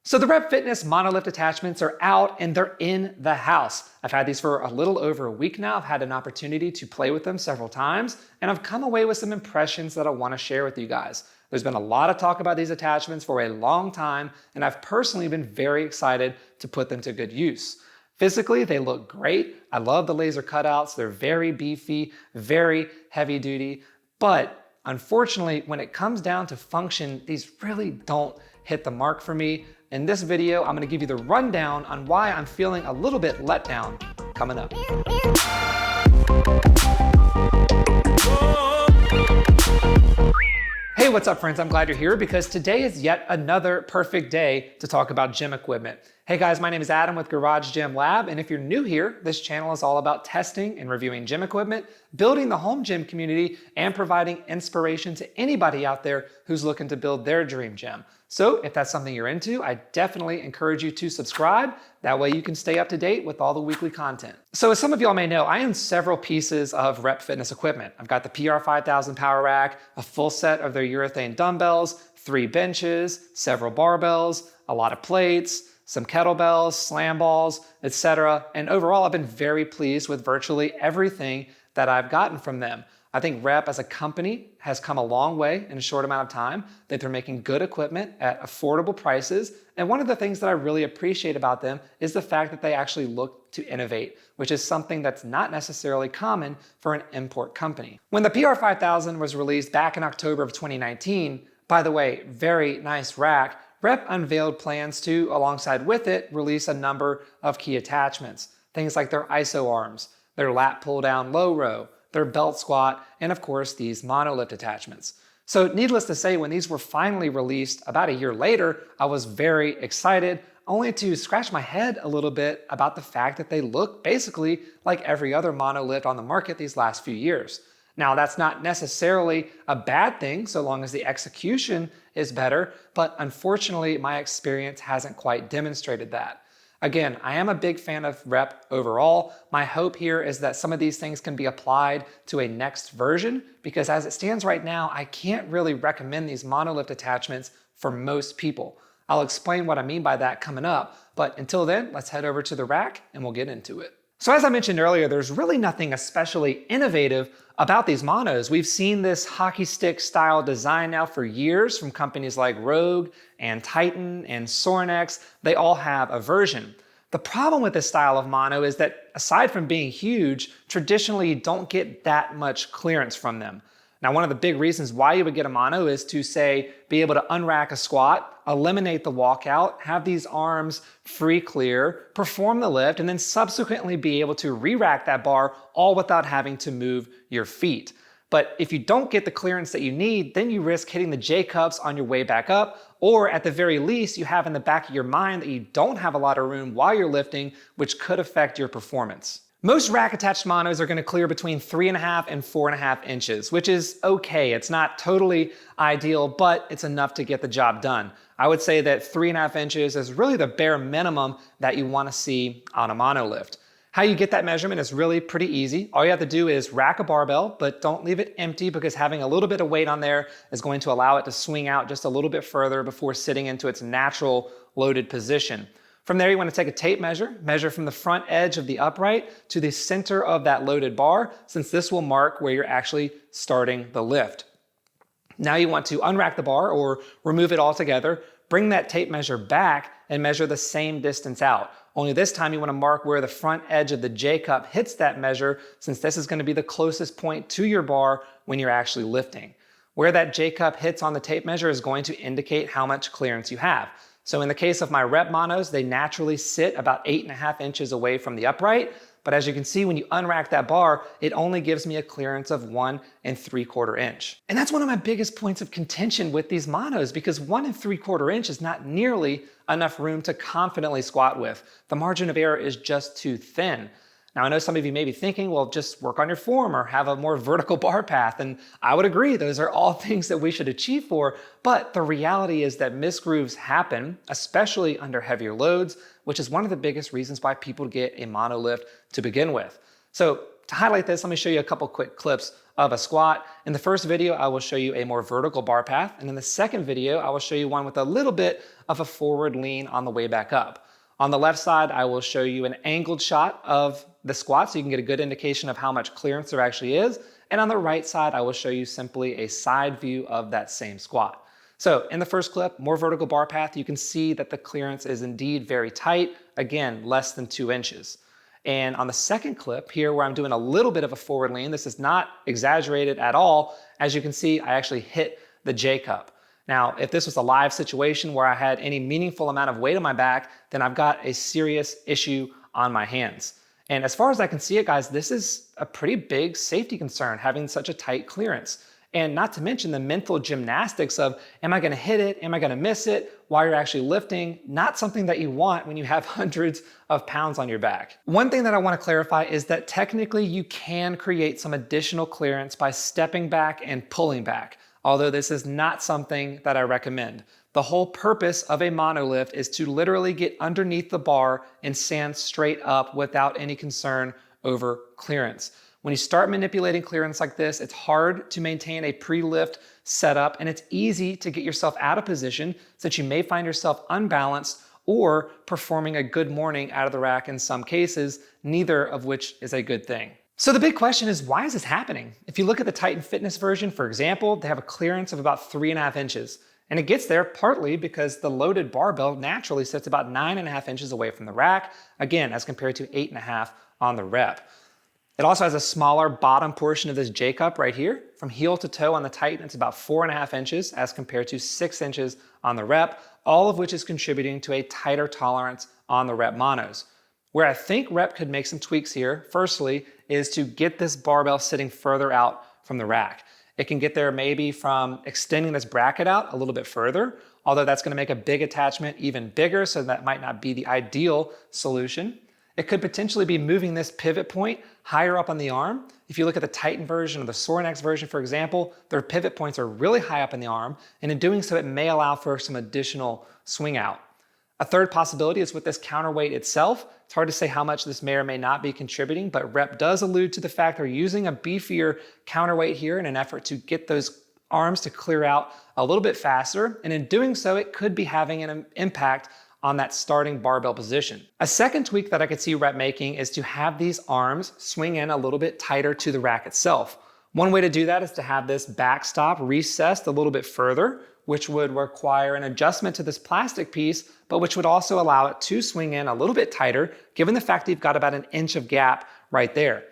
So the Rep Fitness Monolift attachments are out and they're in the house. I've had these for a little over a week now. I've had an opportunity to play with them several times, and I've come away with some impressions that I want to share with you guys. There's been a lot of talk about these attachments for a long time, and I've personally been very excited to put them to good use. Physically, they look great. I love the laser cutouts. They're very beefy, very heavy duty, but unfortunately, when it comes down to function, these really don't hit the mark for me. In this video, I'm gonna give you the rundown on why I'm feeling a little bit let down coming up. Hey, what's up friends? I'm glad you're here because today is yet another perfect day to talk about gym equipment. Hey guys, my name is Adam with Garage Gym Lab, and if you're new here, this channel is all about testing and reviewing gym equipment, building the home gym community, and providing inspiration to anybody out there who's looking to build their dream gym. So if that's something you're into, I definitely encourage you to subscribe. That way you can stay up to date with all the weekly content. So as some of y'all may know, I own several pieces of Rep Fitness equipment. I've got the PR5000 power rack, a full set of their urethane dumbbells, 3 benches, several barbells, a lot of plates, some kettlebells, slam balls, etc. And overall, I've been very pleased with virtually everything that I've gotten from them. I think Rep as a company has come a long way in a short amount of time, that they're making good equipment at affordable prices. And one of the things that I really appreciate about them is the fact that they actually look to innovate, which is something that's not necessarily common for an import company. When the PR5000 was released back in October of 2019, by the way, very nice rack, Rep unveiled plans to, alongside with it, release a number of key attachments. Things like their ISO arms, their lat pull down low row, their belt squat, and of course these monolift attachments. So needless to say, when these were finally released about a year later, I was very excited, only to scratch my head a little bit about the fact that they look basically like every other monolift on the market these last few years. Now that's not necessarily a bad thing so long as the execution is better, but unfortunately my experience hasn't quite demonstrated that. Again, I am a big fan of Rep overall. My hope here is that some of these things can be applied to a next version, because as it stands right now, I can't really recommend these monolift attachments for most people. I'll explain what I mean by that coming up, but until then, let's head over to the rack and we'll get into it. So as I mentioned earlier, there's really nothing especially innovative about these monos. We've seen this hockey stick style design now for years from companies like Rogue and Titan and Sorinex. They all have a version. The problem with this style of mono is that aside from being huge, traditionally you don't get that much clearance from them. Now, one of the big reasons why you would get a mono is to, say, be able to unrack a squat, eliminate the walkout, have these arms free clear, perform the lift, and then subsequently be able to re-rack that bar all without having to move your feet. But if you don't get the clearance that you need, then you risk hitting the J-cups on your way back up, or at the very least, you have in the back of your mind that you don't have a lot of room while you're lifting, which could affect your performance. Most rack-attached monos are going to clear between 3.5 and 4.5 inches, which is okay. It's not totally ideal, but it's enough to get the job done. I would say that 3.5 inches is really the bare minimum that you want to see on a monolift. How you get that measurement is really pretty easy. All you have to do is rack a barbell, but don't leave it empty, because having a little bit of weight on there is going to allow it to swing out just a little bit further before sitting into its natural loaded position. From there, you want to take a tape measure from the front edge of the upright to the center of that loaded bar, since this will mark where you're actually starting the lift. Now you want to unrack the bar or remove it altogether, bring that tape measure back and measure the same distance out. Only this time you want to mark where the front edge of the J-cup hits that measure, since this is going to be the closest point to your bar when you're actually lifting. Where that J-cup hits on the tape measure is going to indicate how much clearance you have. So in the case of my Rep monos, they naturally sit about 8.5 inches away from the upright. But as you can see, when you unrack that bar, it only gives me a clearance of 1 3/4 inch. And that's one of my biggest points of contention with these monos, because 1 3/4 inch is not nearly enough room to confidently squat with. The margin of error is just too thin. Now, I know some of you may be thinking, well, just work on your form or have a more vertical bar path. And I would agree, those are all things that we should achieve for. But the reality is that misgrooves happen, especially under heavier loads, which is one of the biggest reasons why people get a monolift to begin with. So to highlight this, let me show you a couple quick clips of a squat. In the first video, I will show you a more vertical bar path. And in the second video, I will show you one with a little bit of a forward lean on the way back up. On the left side, I will show you an angled shot of the squat so you can get a good indication of how much clearance there actually is. And on the right side, I will show you simply a side view of that same squat. So in the first clip, more vertical bar path, you can see that the clearance is indeed very tight. Again, less than 2 inches. And on the second clip here where I'm doing a little bit of a forward lean, this is not exaggerated at all. As you can see, I actually hit the J cup. Now, if this was a live situation where I had any meaningful amount of weight on my back, then I've got a serious issue on my hands. And as far as I can see it, guys, this is a pretty big safety concern, having such a tight clearance. And not to mention the mental gymnastics of, am I gonna hit it? Am I gonna miss it? While you're actually lifting, not something that you want when you have hundreds of pounds on your back. One thing that I wanna clarify is that technically you can create some additional clearance by stepping back and pulling back, although this is not something that I recommend. The whole purpose of a monolift is to literally get underneath the bar and stand straight up without any concern over clearance. When you start manipulating clearance like this, it's hard to maintain a pre-lift setup, and it's easy to get yourself out of position since you may find yourself unbalanced or performing a good morning out of the rack in some cases, neither of which is a good thing. So the big question is, why is this happening? If you look at the Titan Fitness version, for example, they have a clearance of about 3.5 inches. And it gets there partly because the loaded barbell naturally sits about 9.5 inches away from the rack, again, as compared to 8.5 on the rep. It also has a smaller bottom portion of this J cup right here. From heel to toe on the Titan, it's about 4.5 inches as compared to 6 inches on the rep, all of which is contributing to a tighter tolerance on the rep monos. Where I think rep could make some tweaks here, firstly, is to get this barbell sitting further out from the rack. It can get there maybe from extending this bracket out a little bit further, although that's gonna make a big attachment even bigger, so that might not be the ideal solution. It could potentially be moving this pivot point higher up on the arm. If you look at the Titan version or the Sorinex version, for example, their pivot points are really high up in the arm, and in doing so, it may allow for some additional swing out. A third possibility is with this counterweight itself. It's hard to say how much this may or may not be contributing, but rep does allude to the fact they're using a beefier counterweight here in an effort to get those arms to clear out a little bit faster, and in doing so, it could be having an impact on that starting barbell position. A second tweak that I could see rep making is to have these arms swing in a little bit tighter to the rack itself. One way to do that is to have this backstop recessed a little bit further, which would require an adjustment to this plastic piece, but which would also allow it to swing in a little bit tighter, given the fact that you've got about 1 inch of gap right there.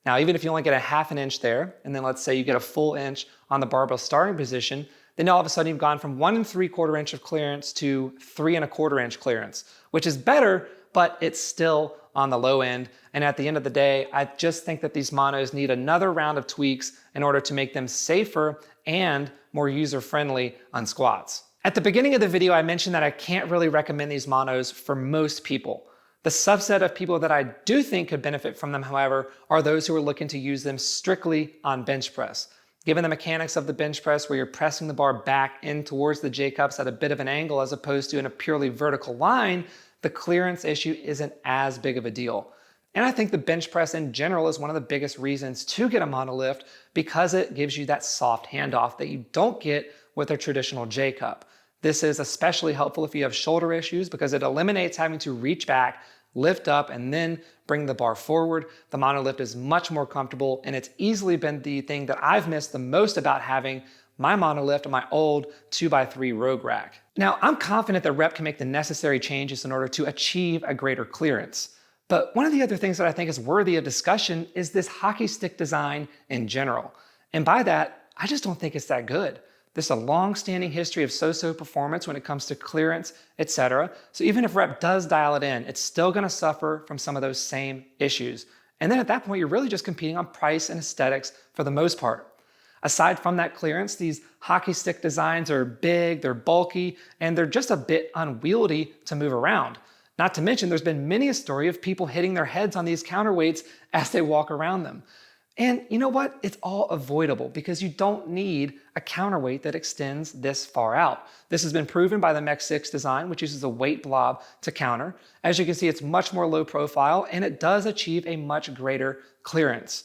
Now, even if you only get a 1/2 inch there, and then let's say you get a full inch on the barbell starting position, then all of a sudden you've gone from 1 3/4 inch of clearance to 3 1/4 inch clearance, which is better, but it's still on the low end. And at the end of the day, I just think that these monos need another round of tweaks in order to make them safer and more user-friendly on squats. At the beginning of the video, I mentioned that I can't really recommend these monos for most people. The subset of people that I do think could benefit from them, however, are those who are looking to use them strictly on bench press. Given the mechanics of the bench press where you're pressing the bar back in towards the J cups at a bit of an angle as opposed to in a purely vertical line, the clearance issue isn't as big of a deal. And I think the bench press in general is one of the biggest reasons to get a monolift because it gives you that soft handoff that you don't get with a traditional J cup. This is especially helpful if you have shoulder issues because it eliminates having to reach back, lift up, and then bring the bar forward. The monolift is much more comfortable, and it's easily been the thing that I've missed the most about having my monolift on my old 2x3 Rogue rack. Now, I'm confident that rep can make the necessary changes in order to achieve a greater clearance. But one of the other things that I think is worthy of discussion is this hockey stick design in general. And by that, I just don't think it's that good. There's a long-standing history of so-so performance when it comes to clearance, etc. So even if rep does dial it in, it's still gonna suffer from some of those same issues. And then at that point, you're really just competing on price and aesthetics for the most part. Aside from that clearance, these hockey stick designs are big, they're bulky, and they're just a bit unwieldy to move around. Not to mention, there's been many a story of people hitting their heads on these counterweights as they walk around them. And you know what? It's all avoidable because you don't need a counterweight that extends this far out. This has been proven by the Mech 6 design, which uses a weight blob to counter. As you can see, it's much more low profile and it does achieve a much greater clearance.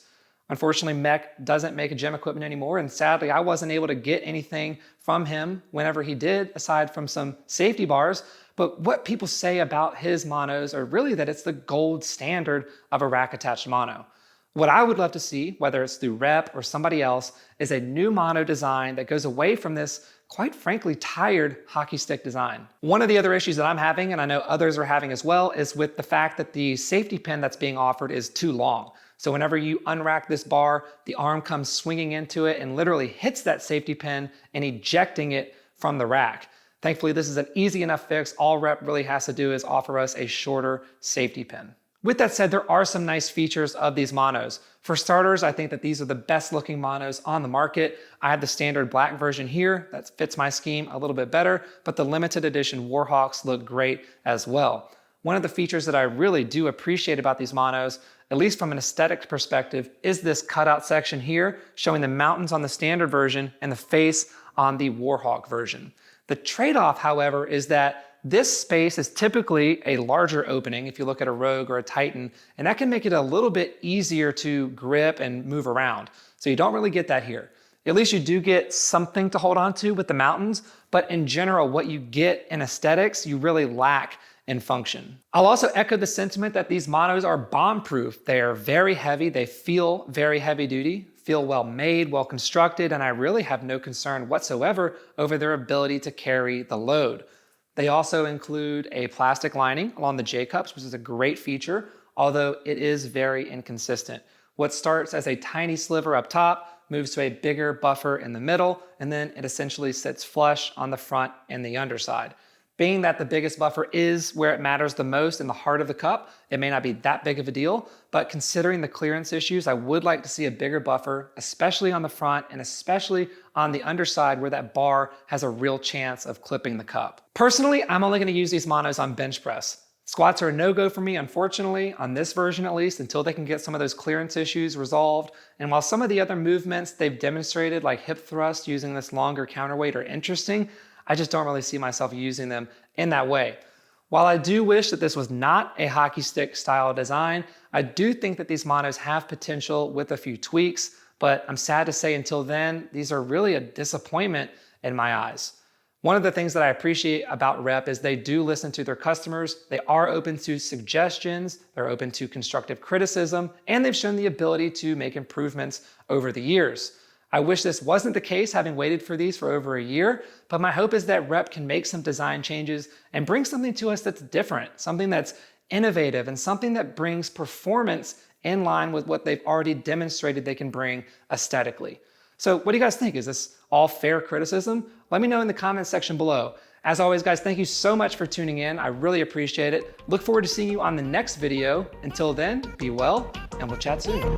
Unfortunately, Mech doesn't make gym equipment anymore, and sadly, I wasn't able to get anything from him whenever he did, aside from some safety bars. But what people say about his monos are really that it's the gold standard of a rack attached mono. What I would love to see, whether it's through Rep or somebody else, is a new mono design that goes away from this, quite frankly, tired hockey stick design. One of the other issues that I'm having, and I know others are having as well, is with the fact that the safety pin that's being offered is too long. So whenever you unrack this bar, the arm comes swinging into it and literally hits that safety pin and ejecting it from the rack. Thankfully, this is an easy enough fix. All Rep really has to do is offer us a shorter safety pin. With that said, there are some nice features of these monos. For starters, I think that these are the best looking monos on the market. I have the standard black version here that fits my scheme a little bit better, but the limited edition Warhawks look great as well. One of the features that I really do appreciate about these monos, at least from an aesthetic perspective, is this cutout section here showing the mountains on the standard version and the face on the Warhawk version. The trade-off, however, is that this space is typically a larger opening if you look at a Rogue or a Titan, and that can make it a little bit easier to grip and move around. So you don't really get that here. At least you do get something to hold on to with the mountains, but in general, what you get in aesthetics, you really lack in function. I'll also echo the sentiment that these monos are bomb-proof. They are very heavy, they feel very heavy duty, feel well made, well constructed, and I really have no concern whatsoever over their ability to carry the load. They also include a plastic lining along the J-cups, which is a great feature, although it is very inconsistent. What starts as a tiny sliver up top moves to a bigger buffer in the middle, and then it essentially sits flush on the front and the underside. Being that the biggest buffer is where it matters the most in the heart of the cup, it may not be that big of a deal, but considering the clearance issues, I would like to see a bigger buffer, especially on the front and especially on the underside where that bar has a real chance of clipping the cup. Personally, I'm only going to use these monos on bench press. Squats are a no-go for me, unfortunately, on this version at least, until they can get some of those clearance issues resolved. And while some of the other movements they've demonstrated, like hip thrust using this longer counterweight, are interesting, I just don't really see myself using them in that way. While I do wish that this was not a hockey stick style design, I do think that these monos have potential with a few tweaks, but I'm sad to say until then, these are really a disappointment in my eyes. One of the things that I appreciate about Rep is they do listen to their customers, they are open to suggestions, they're open to constructive criticism, and they've shown the ability to make improvements over the years. I wish this wasn't the case, having waited for these for over a year, but my hope is that Rep can make some design changes and bring something to us that's different, something that's innovative, and something that brings performance in line with what they've already demonstrated they can bring aesthetically. So what do you guys think? Is this all fair criticism? Let me know in the comments section below. As always, guys, thank you so much for tuning in. I really appreciate it. Look forward to seeing you on the next video. Until then, be well, and we'll chat soon.